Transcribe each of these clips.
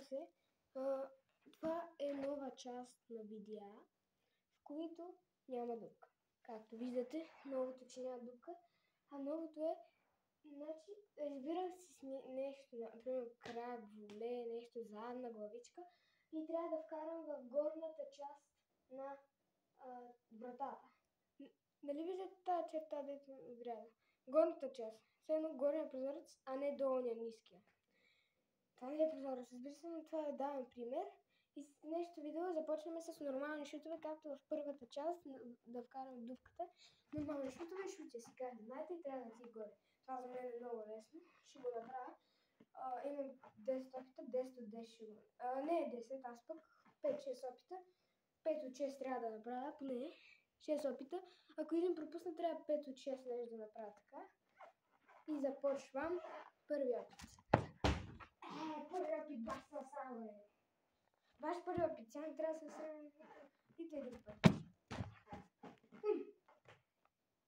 се. Това е нова част на видеа, в които няма дупка. Както виждате, новото, че няма дупка, а новото е, значи, избирам си нещо, например крак, воле, нещо задна главичка и трябва да вкарам в горната част на вратата. Нали виждате тази черта, дето изряда? Горната част. Все едно горния прозорец, а не долния, ниския. Това не е прозорец, разбира се, но това е давен пример. И с днешното видео започваме с нормални шутове, както в първата част, да вкарам дупката. Нормални шутове, шутя си, как знаете, и трябва да си горе. Това за мен е много лесно. Ще го направя. Имам 10 опита, 10 от 10 ще го... не е 10, аз пък 5-6 опита. 5 от 6 трябва да направя, поне 6 опита. Ако един пропусна, трябва 5 от 6 нещо да направя така. И започвам първия опит. Първият опит баш са само е. Ваш първи опит, сега не трябва да се сравним нито един път.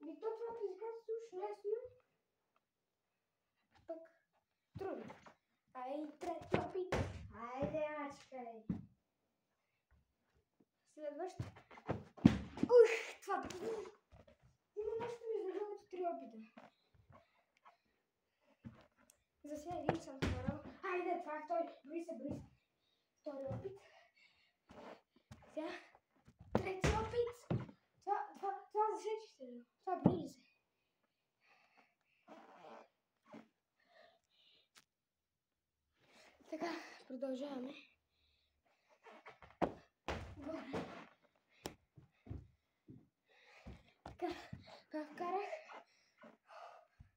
И то това предизвикателство уж лесно, пък трудно. Ай, трети опит. Айде, мачкай. Следващ. Ух, това... Има нещо между другото 3 опита. За сега един съм хванал. Айде, това е втори. Брои се. Втори опит. Сега. Трети опит. Това засечихте ли? Това ближи се. Така, продължаваме. Горе. Така, вкарах.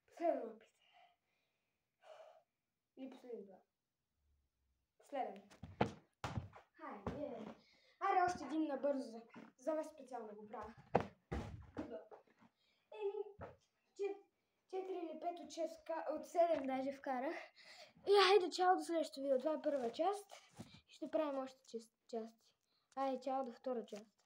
Последен опит. Или последен два. Последен. Хайде. Аре, още един набързо. За вас специално го правя. 4 или 5 от 6, от 7 даже вкарах. И хайде, чао до следващото видео. Това е първа част. Ще правим още части. Айде, чао до втора част.